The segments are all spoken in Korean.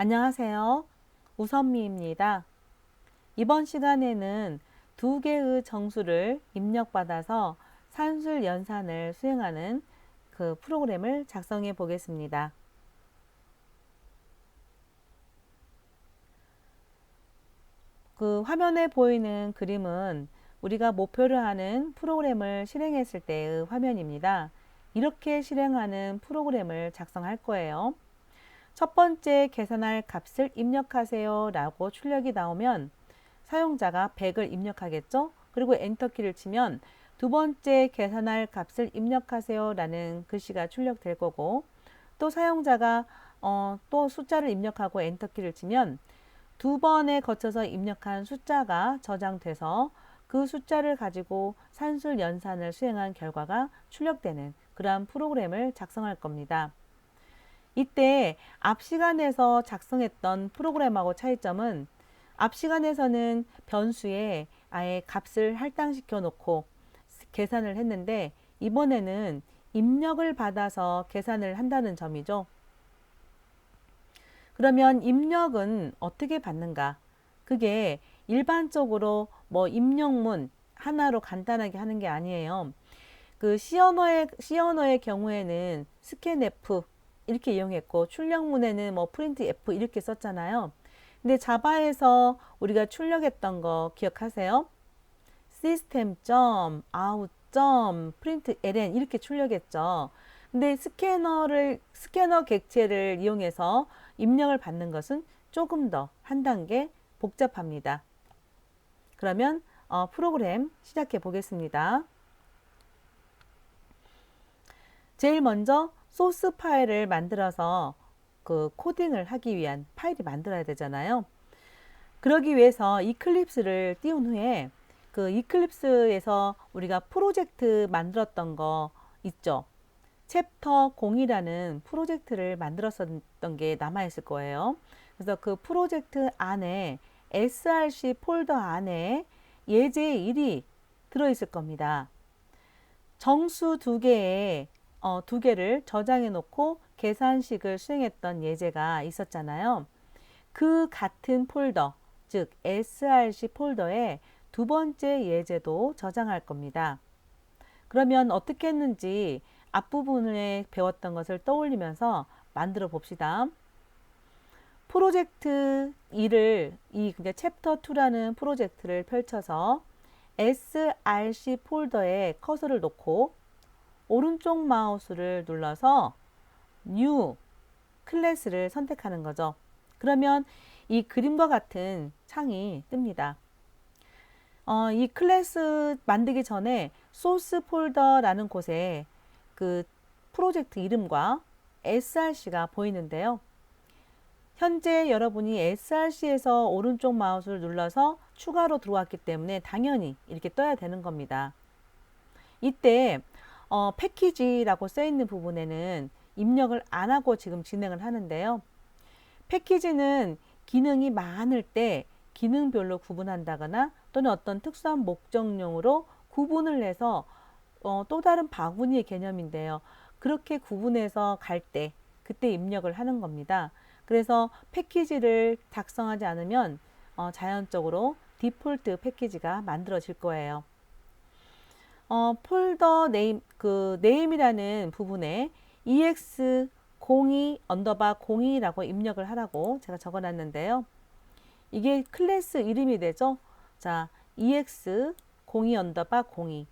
안녕하세요. 우선미입니다. 이번 시간에는 두 개의 정수를 입력받아서 산술 연산을 수행하는 그 프로그램을 작성해 보겠습니다. 그 화면에 보이는 그림은 우리가 목표로 하는 프로그램을 실행했을 때의 화면입니다. 이렇게 실행하는 프로그램을 작성할 거예요. 첫 번째 계산할 값을 입력하세요 라고 출력이 나오면 사용자가 100을 입력하겠죠. 그리고 엔터키를 치면 두 번째 계산할 값을 입력하세요 라는 글씨가 출력될 거고, 또 사용자가 또 숫자를 입력하고 엔터키를 치면 두 번에 거쳐서 입력한 숫자가 저장돼서 그 숫자를 가지고 산술 연산을 수행한 결과가 출력되는 그러한 프로그램을 작성할 겁니다. 이때 앞 시간에서 작성했던 프로그램하고 차이점은, 앞 시간에서는 변수에 아예 값을 할당시켜 놓고 계산을 했는데, 이번에는 입력을 받아서 계산을 한다는 점이죠. 그러면 입력은 어떻게 받는가? 그게 일반적으로 뭐 입력문 하나로 간단하게 하는 게 아니에요. 그 C 언어의 경우에는 스캔F 이렇게 이용했고, 출력문에는 뭐 프린트 F 이렇게 썼잖아요. 근데 자바에서 우리가 출력했던 거 기억하세요? system.out.println 이렇게 출력했죠. 근데 스캐너 객체를 이용해서 입력을 받는 것은 조금 더 한 단계 복잡합니다. 그러면 프로그램 시작해 보겠습니다. 제일 먼저 소스 파일을 만들어서 그 코딩을 하기 위한 파일이 만들어야 되잖아요. 그러기 위해서 이클립스를 띄운 후에, 그 이클립스에서 우리가 프로젝트 만들었던 거 있죠. 챕터 0이라는 프로젝트를 만들었었던 게 남아있을 거예요. 그래서 그 프로젝트 안에 src 폴더 안에 예제 1이 들어있을 겁니다. 정수 두 개를 저장해 놓고 계산식을 수행했던 예제가 있었잖아요. 그 같은 폴더, 즉 src 폴더에 두 번째 예제도 저장할 겁니다. 그러면 어떻게 했는지 앞부분에 배웠던 것을 떠올리면서 만들어 봅시다. 프로젝트 2를, 챕터 2라는 프로젝트를 펼쳐서 src 폴더에 커서를 놓고 오른쪽 마우스를 눌러서 New 클래스를 선택하는 거죠. 그러면 이 그림과 같은 창이 뜹니다. 이 클래스 만들기 전에 소스 폴더라는 곳에 그 프로젝트 이름과 src가 보이는데요. 현재 여러분이 src에서 오른쪽 마우스를 눌러서 추가로 들어왔기 때문에 당연히 이렇게 떠야 되는 겁니다. 이때 패키지라고 써 있는 부분에는 입력을 안 하고 지금 진행을 하는데요. 패키지는 기능이 많을 때 기능별로 구분한다거나 또는 어떤 특수한 목적용으로 구분을 해서 또 다른 바구니의 개념인데요. 그렇게 구분해서 갈 때 그때 입력을 하는 겁니다. 그래서 패키지를 작성하지 않으면 자연적으로 디폴트 패키지가 만들어질 거예요. 폴더 네임, 그 네임이라는 부분에 ex02_02라고 입력을 하라고 제가 적어 놨는데요. 이게 클래스 이름이 되죠. 자, ex02_02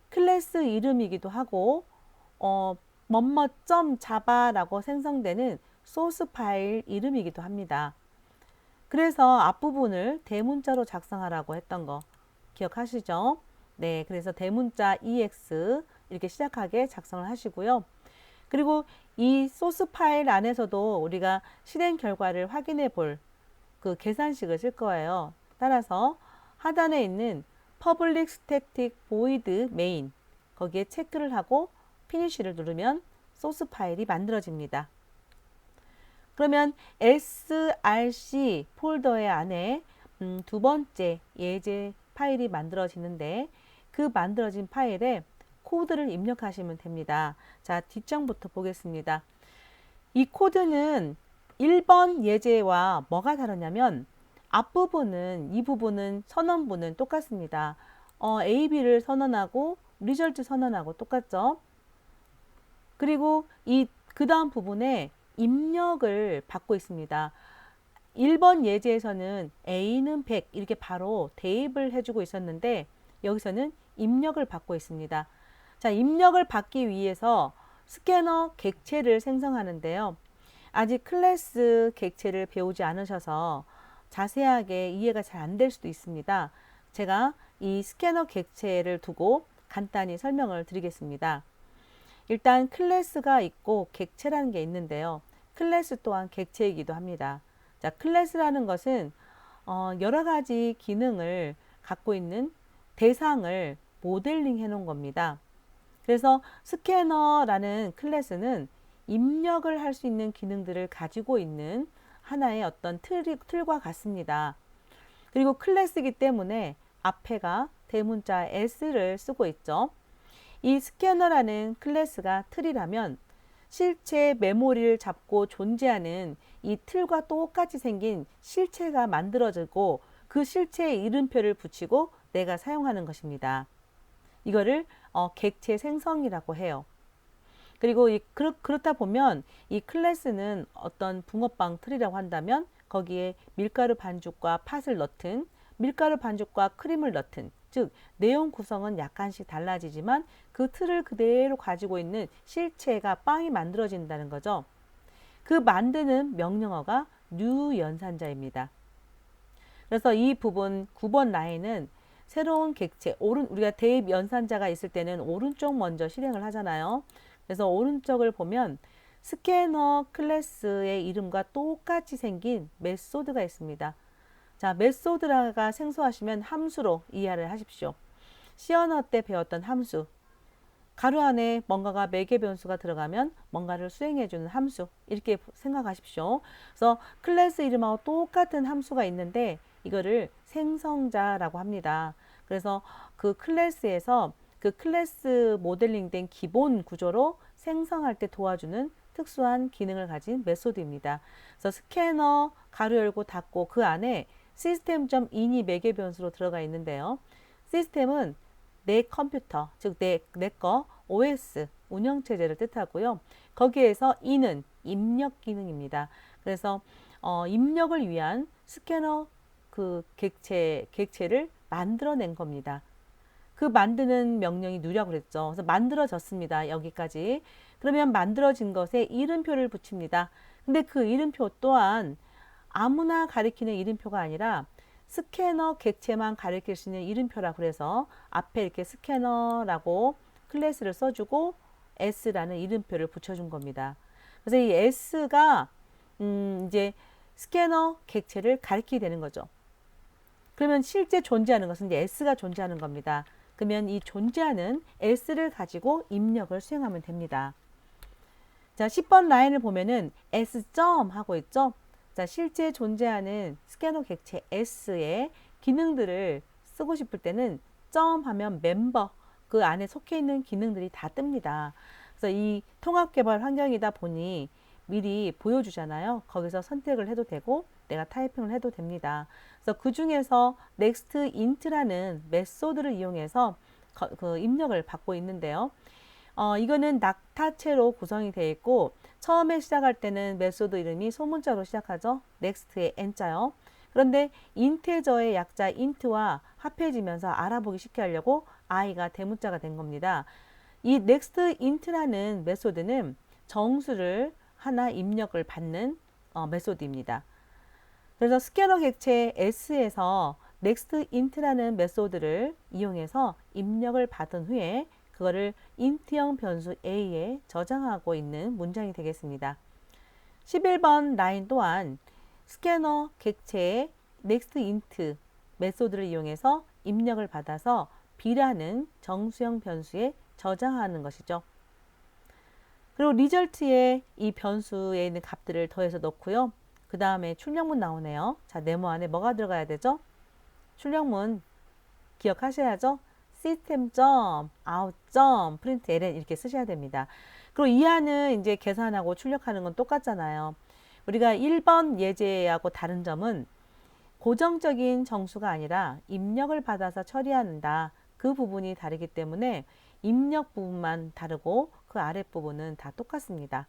클래스 이름이기도 하고, 뭐뭐.java라고 생성되는 소스 파일 이름이기도 합니다. 그래서 앞부분을 대문자로 작성하라고 했던 거 기억하시죠? 네, 그래서 대문자 ex 이렇게 시작하게 작성을 하시고요. 그리고 이 소스 파일 안에서도 우리가 실행 결과를 확인해 볼 그 계산식을 쓸 거예요. 따라서 하단에 있는 public static void main 거기에 체크를 하고 피니쉬를 누르면 소스 파일이 만들어집니다. 그러면 src 폴더의 안에 두 번째 예제 파일이 만들어지는데, 그 만들어진 파일에 코드를 입력하시면 됩니다. 자, 뒷장부터 보겠습니다. 이 코드는 1번 예제와 뭐가 다르냐면 앞부분은 이 부분은 선언부는 똑같습니다. A, B를 선언하고 리절트 선언하고 똑같죠. 그리고 그 다음 부분에 입력을 받고 있습니다. 1번 예제에서는 A는 100 이렇게 바로 대입을 해주고 있었는데 여기서는 입력을 받고 있습니다. 자, 입력을 받기 위해서 스캐너 객체를 생성하는데요. 아직 클래스 객체를 배우지 않으셔서 자세하게 이해가 잘 안 될 수도 있습니다. 제가 이 스캐너 객체를 두고 간단히 설명을 드리겠습니다. 일단 클래스가 있고 객체라는 게 있는데요. 클래스 또한 객체이기도 합니다. 자, 클래스라는 것은 여러 가지 기능을 갖고 있는 대상을 모델링 해 놓은 겁니다. 그래서 스캐너라는 클래스는 입력을 할 수 있는 기능들을 가지고 있는 하나의 어떤 틀과 같습니다. 그리고 클래스이기 때문에 앞에가 대문자 S를 쓰고 있죠. 이 스캐너라는 클래스가 틀이라면 실체 메모리를 잡고 존재하는 이 틀과 똑같이 생긴 실체가 만들어지고 그 실체에 이름표를 붙이고 내가 사용하는 것입니다. 이거를 객체 생성이라고 해요. 그리고 그렇다 보면 이 클래스는 어떤 붕어빵 틀이라고 한다면 거기에 밀가루 반죽과 팥을 넣든 밀가루 반죽과 크림을 넣든 즉 내용 구성은 약간씩 달라지지만 그 틀을 그대로 가지고 있는 실체가 빵이 만들어진다는 거죠. 그 만드는 명령어가 new 연산자입니다. 그래서 이 부분 9번 라인은 새로운 객체, 우리가 대입 연산자가 있을 때는 오른쪽 먼저 실행을 하잖아요. 그래서 오른쪽을 보면 스캐너 클래스의 이름과 똑같이 생긴 메소드가 있습니다. 자, 메소드가 생소하시면 함수로 이해를 하십시오. C 언어 때 배웠던 함수. 가로 안에 뭔가가 매개 변수가 들어가면 뭔가를 수행해주는 함수. 이렇게 생각하십시오. 그래서 클래스 이름하고 똑같은 함수가 있는데 이거를 생성자라고 합니다. 그래서 그 클래스에서 그 클래스 모델링 된 기본 구조로 생성할 때 도와주는 특수한 기능을 가진 메소드입니다. 그래서 스캐너 가로 열고 닫고 그 안에 시스템.in이 매개 변수로 들어가 있는데요. 시스템은 내 컴퓨터, 즉 내 거 OS 운영체제를 뜻하고요. 거기에서 in은 입력 기능입니다. 그래서 입력을 위한 스캐너 그 객체를 만들어낸 겁니다. 그 만드는 명령이 누라고 그랬죠. 그래서 만들어졌습니다. 여기까지. 그러면 만들어진 것에 이름표를 붙입니다. 근데 그 이름표 또한 아무나 가리키는 이름표가 아니라 스캐너 객체만 가리킬 수 있는 이름표라 그래서 앞에 이렇게 스캐너라고 클래스를 써주고 S라는 이름표를 붙여준 겁니다. 그래서 이 S가 이제 스캐너 객체를 가리키게 되는 거죠. 그러면 실제 존재하는 것은 이제 S가 존재하는 겁니다. 그러면 이 존재하는 S를 가지고 입력을 수행하면 됩니다. 자, 10번 라인을 보면은 S 점 하고 있죠. 자, 실제 존재하는 스캐너 객체 S의 기능들을 쓰고 싶을 때는 점 하면 멤버 그 안에 속해 있는 기능들이 다 뜹니다. 그래서 이 통합개발 환경이다 보니 미리 보여주잖아요. 거기서 선택을 해도 되고 내가 타이핑을 해도 됩니다. 그래서 그 중에서 next int라는 메소드를 이용해서 그 입력을 받고 있는데요. 이거는 낙타체로 구성이 되어 있고 처음에 시작할 때는 메소드 이름이 소문자로 시작하죠. next의 n자요. 그런데 인테저의 약자 int와 합해지면서 알아보기 쉽게 하려고 i가 대문자가 된 겁니다. 이 next int라는 메소드는 정수를 하나 입력을 받는 메소드입니다. 그래서 스캐너 객체 S에서 next int라는 메소드를 이용해서 입력을 받은 후에 그거를 int형 변수 a에 저장하고 있는 문장이 되겠습니다. 11번 라인 또한 스캐너 객체의 next int 메소드를 이용해서 입력을 받아서 b라는 정수형 변수에 저장하는 것이죠. 그리고 리절트에 이 변수에 있는 값들을 더해서 넣고요. 그 다음에 출력문 나오네요. 자, 네모 안에 뭐가 들어가야 되죠? 출력문 기억하셔야죠. system.out.println 이렇게 쓰셔야 됩니다. 그리고 이 안은 이제 계산하고 출력하는 건 똑같잖아요. 우리가 1번 예제하고 다른 점은 고정적인 정수가 아니라 입력을 받아서 처리한다. 그 부분이 다르기 때문에 입력 부분만 다르고 그 아랫부분은 다 똑같습니다.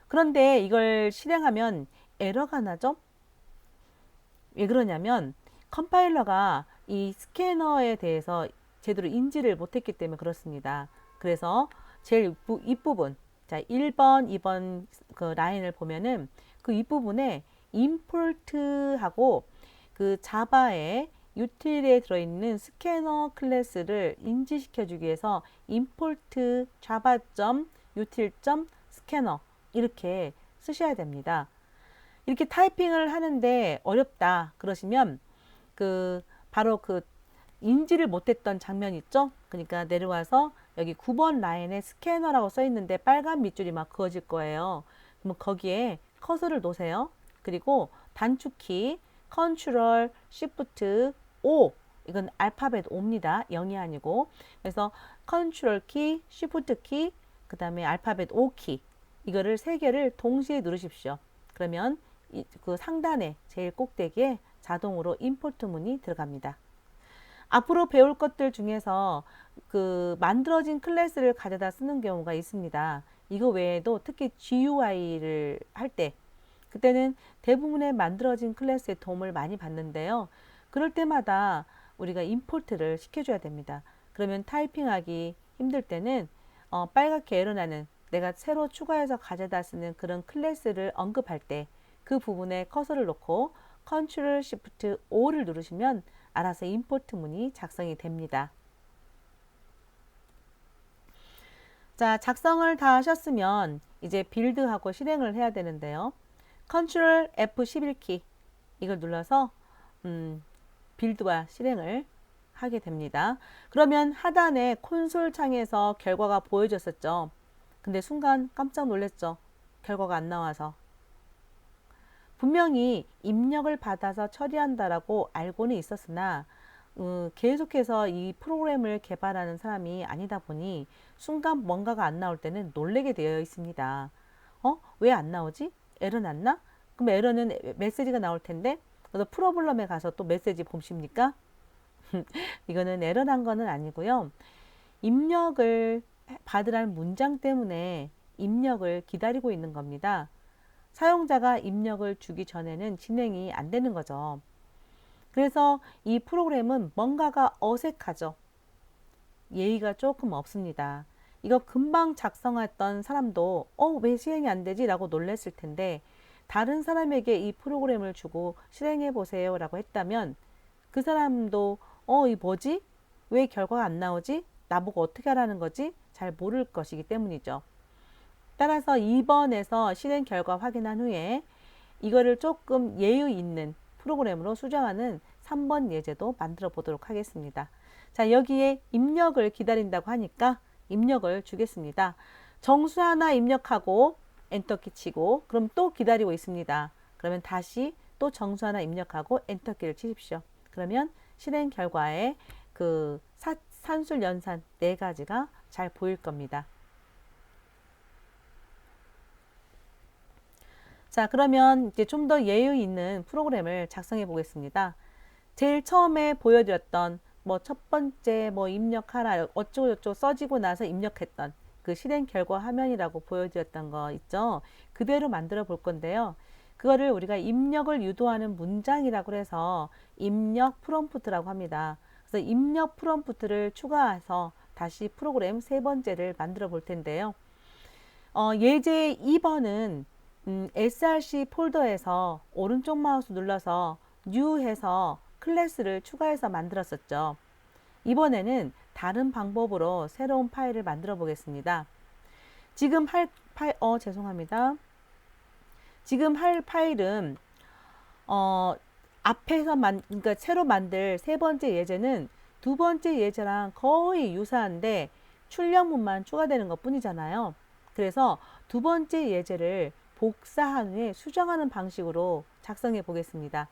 그런데 이걸 실행하면 에러가 나죠? 왜 그러냐면 컴파일러가 이 스캐너에 대해서 제대로 인지를 못했기 때문에 그렇습니다. 그래서 제일 윗부분, 자 1번, 2번 그 라인을 보면은 그 윗부분에 임포트하고 그 자바의 유틸에 들어있는 스캐너 클래스를 인지시켜 주기 위해서 import java.util.scanner 이렇게 쓰셔야 됩니다. 이렇게 타이핑을 하는데 어렵다 그러시면 그 바로 그 인지를 못했던 장면 있죠? 그러니까 내려와서 여기 9번 라인에 스캐너라고 써 있는데 빨간 밑줄이 막 그어질 거예요. 그럼 거기에 커서를 놓으세요. 그리고 단축키 컨트롤 시프트 O 이건 알파벳 O입니다. 0이 아니고 그래서 컨트롤 키, 시프트 키, 그 다음에 알파벳 O 키 이거를 세 개를 동시에 누르십시오. 그러면 그 상단에 제일 꼭대기에 자동으로 임포트 문이 들어갑니다. 앞으로 배울 것들 중에서 그 만들어진 클래스를 가져다 쓰는 경우가 있습니다. 이거 외에도 특히 GUI를 할 때 그때는 대부분의 만들어진 클래스의 도움을 많이 받는데요. 그럴 때마다 우리가 임포트를 시켜줘야 됩니다. 그러면 타이핑하기 힘들 때는 빨갛게 에러나는 내가 새로 추가해서 가져다 쓰는 그런 클래스를 언급할 때 그 부분에 커서를 놓고 컨트롤 시프트 O를 누르시면 알아서 임포트 문이 작성이 됩니다. 자, 작성을 다 하셨으면 이제 빌드하고 실행을 해야 되는데요. 컨트롤 F11키 이걸 눌러서 빌드와 실행을 하게 됩니다. 그러면 하단에 콘솔 창에서 결과가 보여졌었죠. 근데 순간 깜짝 놀랐죠. 결과가 안 나와서. 분명히 입력을 받아서 처리한다라고 알고는 있었으나 계속해서 이 프로그램을 개발하는 사람이 아니다 보니 순간 뭔가가 안 나올 때는 놀래게 되어 있습니다. 왜 안 나오지? 에러 났나? 그럼 에러는 메시지가 나올 텐데 그래서 프로블럼에 가서 또 메시지 보십니까? 이거는 에러 난 거는 아니고요. 입력을 받으라는 문장 때문에 입력을 기다리고 있는 겁니다. 사용자가 입력을 주기 전에는 진행이 안 되는 거죠. 그래서 이 프로그램은 뭔가가 어색하죠. 예의가 조금 없습니다. 이거 금방 작성했던 사람도 왜 실행이 안 되지? 라고 놀랐을 텐데 다른 사람에게 이 프로그램을 주고 실행해 보세요 라고 했다면 그 사람도 이 뭐지? 왜 결과가 안 나오지? 나보고 어떻게 하라는 거지? 잘 모를 것이기 때문이죠. 따라서 2번에서 실행 결과 확인한 후에 이거를 조금 예의 있는 프로그램으로 수정하는 3번 예제도 만들어 보도록 하겠습니다. 자, 여기에 입력을 기다린다고 하니까 입력을 주겠습니다. 정수 하나 입력하고 엔터키 치고 그럼 또 기다리고 있습니다. 그러면 다시 또 정수 하나 입력하고 엔터키를 치십시오. 그러면 실행 결과에 그 산술 연산 4가지가 잘 보일 겁니다. 자, 그러면 이제 좀 더 예의 있는 프로그램을 작성해 보겠습니다. 제일 처음에 보여드렸던 뭐 첫 번째 뭐 입력하라 어쩌고저쩌고 써지고 나서 입력했던 그 실행 결과 화면이라고 보여드렸던 거 있죠. 그대로 만들어 볼 건데요. 그거를 우리가 입력을 유도하는 문장이라고 해서 입력 프롬프트라고 합니다. 그래서 입력 프롬프트를 추가해서 다시 프로그램 세 번째를 만들어 볼 텐데요. 예제 2번은 src 폴더에서 오른쪽 마우스 눌러서 new 해서 클래스를 추가해서 만들었었죠. 이번에는 다른 방법으로 새로운 파일을 만들어 보겠습니다. 지금 할 파일, 죄송합니다. 지금 할 파일은, 앞에서 그러니까 새로 만들 세 번째 예제는 두 번째 예제랑 거의 유사한데 출력문만 추가되는 것 뿐이잖아요. 그래서 두 번째 예제를 복사한 후에 수정하는 방식으로 작성해 보겠습니다.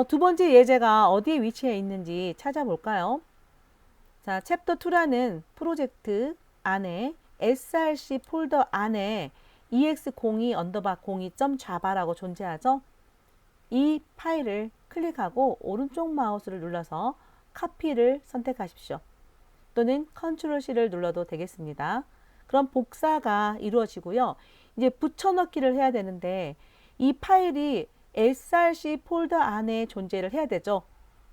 두 번째 예제가 어디에 위치해 있는지 찾아볼까요? 자, 챕터 2라는 프로젝트 안에 src 폴더 안에 ex02 언더바 02.java라고 존재하죠. 이 파일을 클릭하고 오른쪽 마우스를 눌러서 카피를 선택하십시오. 또는 컨트롤 C를 눌러도 되겠습니다. 그럼 복사가 이루어지고요. 이제 붙여넣기를 해야 되는데 이 파일이 src 폴더 안에 존재를 해야 되죠.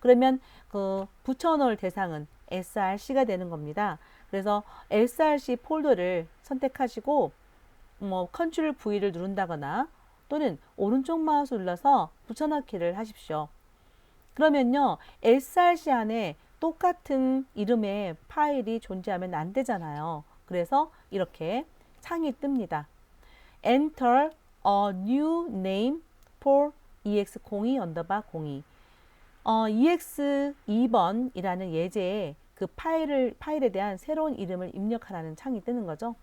그러면 그 붙여넣을 대상은 src가 되는 겁니다. 그래서 src 폴더를 선택하시고 컨트롤 V를 누른다거나 또는 오른쪽 마우스 눌러서 붙여넣기를 하십시오. 그러면요, src 안에 똑같은 이름의 파일이 존재하면 안 되잖아요. 그래서 이렇게 창이 뜹니다. Enter a new name for ex02 언더바 02. ex2번이라는 예제에 그 파일에 대한 새로운 이름을 입력하라는 창이 뜨는 거죠.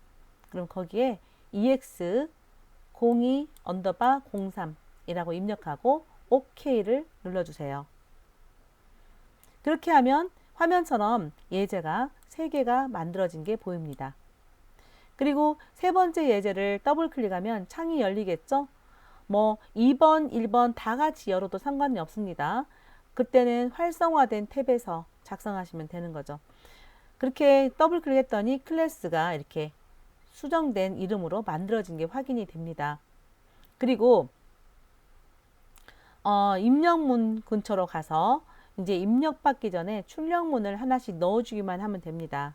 그럼 거기에 ex02 언더바 03이라고 입력하고 OK를 눌러주세요. 그렇게 하면 화면처럼 예제가 3개가 만들어진 게 보입니다. 그리고 세 번째 예제를 더블 클릭하면 창이 열리겠죠? 2번, 1번 다 같이 열어도 상관이 없습니다. 그때는 활성화된 탭에서 작성하시면 되는 거죠. 그렇게 더블 클릭했더니 클래스가 이렇게 수정된 이름으로 만들어진 게 확인이 됩니다. 그리고 입력문 근처로 가서 이제 입력받기 전에 출력문을 하나씩 넣어주기만 하면 됩니다.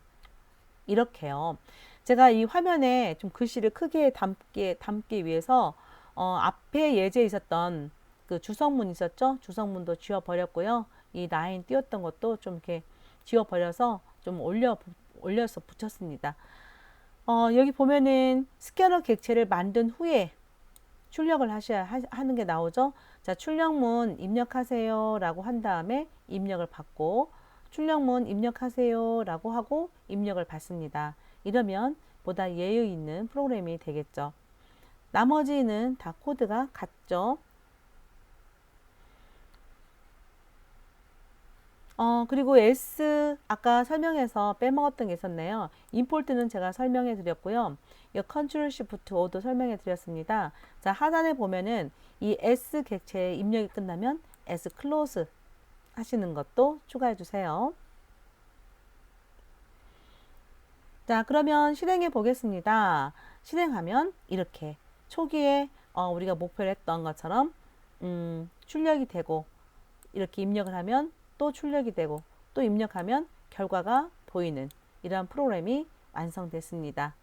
이렇게요. 제가 이 화면에 좀 글씨를 크게 담기 위해서 앞에 예제에 있었던 그 주성문 있었죠? 주성문도 지워버렸고요. 이 라인 띄웠던 것도 좀 이렇게 지워버려서 좀 올려서 붙였습니다. 여기 보면은 스캐너 객체를 만든 후에 출력을 하는 게 나오죠. 자, 출력문 입력하세요 라고 한 다음에 입력을 받고 출력문 입력하세요 라고 하고 입력을 받습니다. 이러면 보다 예의 있는 프로그램이 되겠죠. 나머지는 다 코드가 같죠. 그리고 아까 설명해서 빼먹었던 게 있었네요. 임포트는 제가 설명해 드렸고요. 이 컨트롤 시프트 O도 설명해 드렸습니다. 자, 하단에 보면은 이 S 객체의 입력이 끝나면 S 클로즈 하시는 것도 추가해 주세요. 자, 그러면 실행해 보겠습니다. 실행하면 이렇게 초기에 우리가 목표를 했던 것처럼 출력이 되고 이렇게 입력을 하면 또 출력이 되고 또 입력하면 결과가 보이는 이러한 프로그램이 완성됐습니다.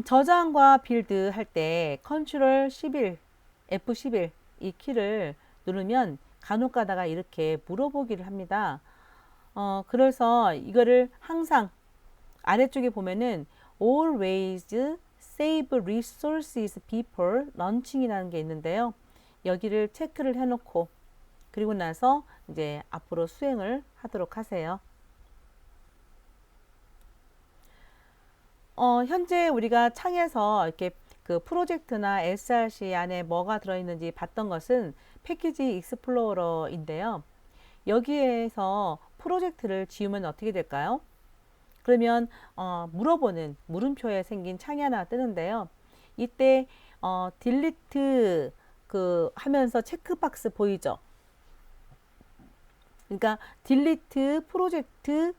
저장과 빌드 할 때 컨트롤 11, F11 이 키를 누르면 간혹 가다가 이렇게 물어보기를 합니다. 그래서 이거를 항상 아래쪽에 보면은 always save resources before launching이라는 게 있는데요. 여기를 체크를 해놓고 그리고 나서 이제 앞으로 수행을 하도록 하세요. 현재 우리가 창에서 이렇게 그 프로젝트나 src 안에 뭐가 들어있는지 봤던 것은 패키지 익스플로러인데요. 여기에서 프로젝트를 지우면 어떻게 될까요? 그러면 물어보는 물음표에 생긴 창이 하나 뜨는데요. 이때 딜리트 하면서 체크박스 보이죠? 그러니까 딜리트 프로젝트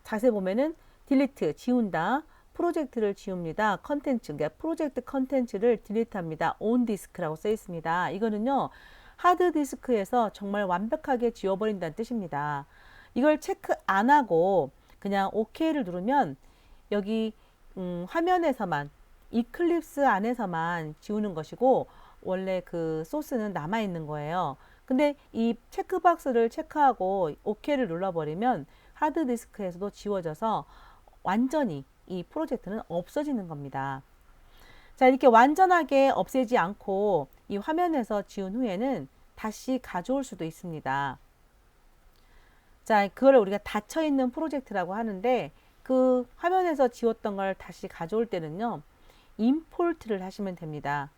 자세히 보면은 딜리트 지운다, 프로젝트를 지웁니다. 컨텐츠, 그러니까 프로젝트 컨텐츠를 딜리트합니다. 온 디스크라고 써 있습니다. 이거는요 하드 디스크에서 정말 완벽하게 지워버린다는 뜻입니다. 이걸 체크 안 하고 그냥 OK를 누르면 여기 화면에서만 이클립스 안에서만 지우는 것이고 원래 그 소스는 남아 있는 거예요. 근데 이 체크박스를 체크하고 OK를 눌러버리면 하드디스크에서도 지워져서 완전히 이 프로젝트는 없어지는 겁니다. 자, 이렇게 완전하게 없애지 않고 이 화면에서 지운 후에는 다시 가져올 수도 있습니다. 자, 그걸 우리가 닫혀있는 프로젝트라고 하는데 그 화면에서 지웠던 걸 다시 가져올 때는요. 임포트를 하시면 됩니다.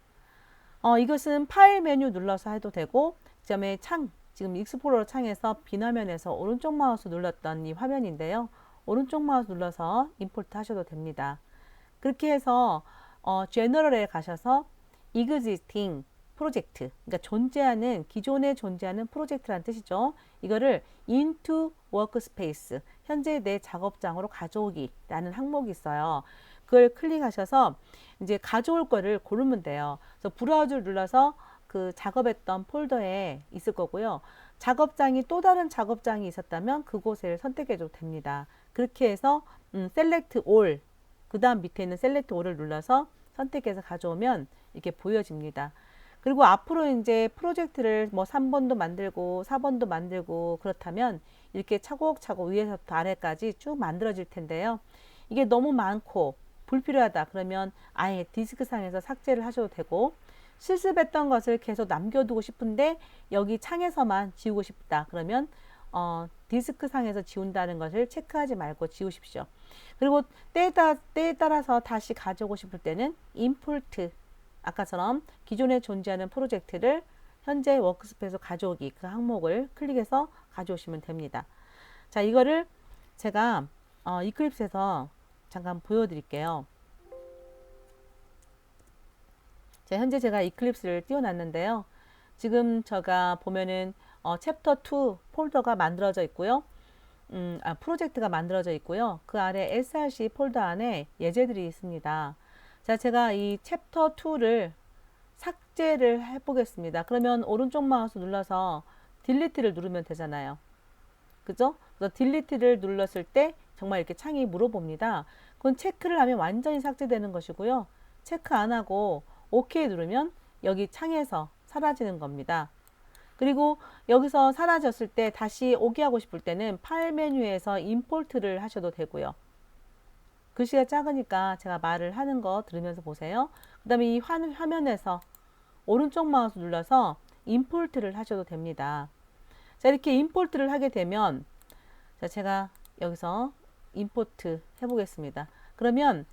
이것은 파일 메뉴 눌러서 해도 되고 그다음에 지금 익스플로러 창에서 빈화면에서 오른쪽 마우스 눌렀던 이 화면인데요. 오른쪽 마우스 눌러서 임포트 하셔도 됩니다. 그렇게 해서 제너럴에 가셔서 existing 프로젝트, 그러니까 존재하는 기존에 존재하는 프로젝트란 뜻이죠. 이거를 into workspace, 현재 내 작업장으로 가져오기라는 항목이 있어요. 그걸 클릭하셔서 이제 가져올 거를 고르면 돼요. 그래서 브라우저를 눌러서 그 작업했던 폴더에 있을 거고요. 작업장이 또 다른 작업장이 있었다면 그곳을 선택해 줘도 됩니다. 그렇게 해서 select all, 그 다음 밑에 있는 select all을 눌러서 선택해서 가져오면 이렇게 보여집니다. 그리고 앞으로 이제 프로젝트를 뭐 3번도 만들고 4번도 만들고 그렇다면 이렇게 차곡차곡 위에서부터 아래까지 쭉 만들어질 텐데요. 이게 너무 많고 불필요하다 그러면 아예 디스크상에서 삭제를 하셔도 되고, 실습했던 것을 계속 남겨두고 싶은데 여기 창에서만 지우고 싶다 그러면 디스크상에서 지운다는 것을 체크하지 말고 지우십시오. 그리고 때에 따라서 다시 가져오고 싶을 때는 임포트, 아까처럼 기존에 존재하는 프로젝트를 현재 워크스페이스로 가져오기, 그 항목을 클릭해서 가져오시면 됩니다. 자, 이거를 제가 이클립스에서 잠깐 보여드릴게요. 자, 현재 제가 이클립스를 띄워놨는데요. 지금 제가 보면은 챕터 2 폴더가 만들어져 있고요. 프로젝트가 만들어져 있고요. 그 아래 src 폴더 안에 예제들이 있습니다. 자, 제가 이 챕터 2를 삭제를 해보겠습니다. 그러면 오른쪽 마우스 눌러서 딜리트를 누르면 되잖아요. 그죠? 그래서 딜리트를 눌렀을 때 정말 이렇게 창이 물어봅니다. 그건 체크를 하면 완전히 삭제되는 것이고요. 체크 안 하고 OK 누르면 여기 창에서 사라지는 겁니다. 그리고 여기서 사라졌을 때 다시 오게 하고 싶을 때는 파일 메뉴에서 임포트를 하셔도 되고요. 글씨가 작으니까 제가 말을 하는 거 들으면서 보세요. 그 다음에 이 화면에서 오른쪽 마우스 눌러서 임포트를 하셔도 됩니다. 자, 이렇게 임포트를 하게 되면, 자, 제가 여기서 임포트 해보겠습니다. 그러면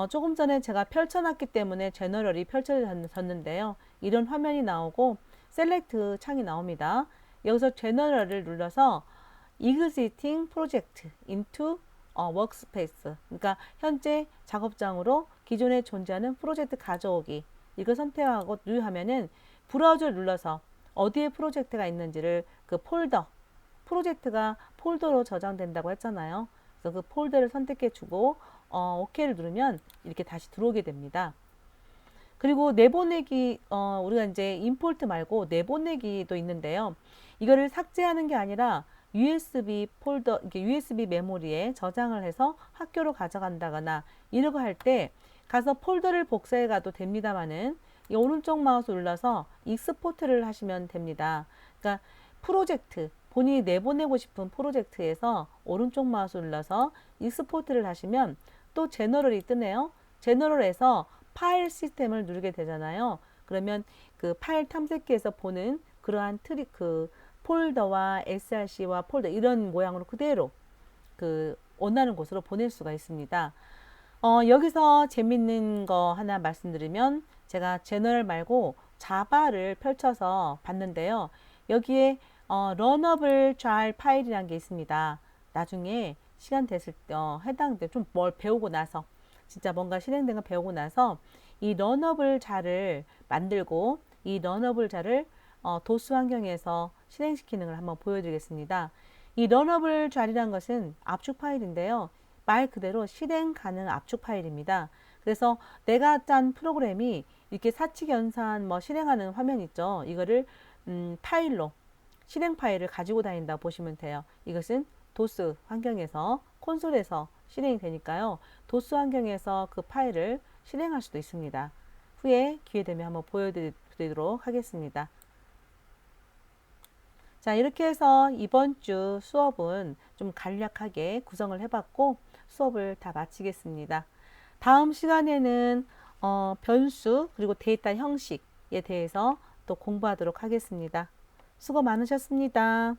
조금 전에 제가 펼쳐놨기 때문에 제너럴이 펼쳐졌는데요. 이런 화면이 나오고 셀렉트 창이 나옵니다. 여기서 제너럴을 눌러서 existing project into workspace, 그러니까 현재 작업장으로 기존에 존재하는 프로젝트 가져오기, 이걸 선택하고 new 하면은 브라우저를 눌러서 어디에 프로젝트가 있는지를 그 폴더, 프로젝트가 폴더로 저장된다고 했잖아요. 그래서 그 폴더를 선택해 주고 OK를 누르면 이렇게 다시 들어오게 됩니다. 그리고 내보내기, 우리가 이제 임포트 말고 내보내기도 있는데요. 이거를 삭제하는 게 아니라 USB 폴더, 이렇게 USB 메모리에 저장을 해서 학교로 가져간다거나 이러고 할 때 가서 폴더를 복사해 가도 됩니다만은 이 오른쪽 마우스 눌러서 익스포트를 하시면 됩니다. 그러니까 프로젝트, 본인이 내보내고 싶은 프로젝트에서 오른쪽 마우스 눌러서 익스포트를 하시면 또 제너럴이 뜨네요. 제너럴에서 파일 시스템을 누르게 되잖아요. 그러면 그 파일 탐색기에서 보는 그러한 그 폴더와 src와 폴더 이런 모양으로 그대로 그 원하는 곳으로 보낼 수가 있습니다. 여기서 재밌는 거 하나 말씀드리면, 제가 제너럴 말고 자바를 펼쳐서 봤는데요. 여기에 런어블 잘 파일이라는 게 있습니다. 나중에 시간 됐을 때 해당돼 좀 뭘 배우고 나서, 진짜 뭔가 실행된 거 배우고 나서 이 런어블 잘을 만들고 이 런어블 잘을 도스 환경에서 실행시키는 걸 한번 보여드리겠습니다. 이 런어블 잘이란 것은 압축 파일인데요. 말 그대로 실행 가능 압축 파일입니다. 그래서 내가 짠 프로그램이 이렇게 사칙 연산 뭐 실행하는 화면 있죠. 이거를 파일로, 실행 파일을 가지고 다닌다 보시면 돼요. 이것은 도스 환경에서, 콘솔에서 실행이 되니까요. 도스 환경에서 그 파일을 실행할 수도 있습니다. 후에 기회 되면 한번 보여드리도록 하겠습니다. 자, 이렇게 해서 이번 주 수업은 좀 간략하게 구성을 해봤고 수업을 다 마치겠습니다. 다음 시간에는 변수 그리고 데이터 형식에 대해서 또 공부하도록 하겠습니다. 수고 많으셨습니다.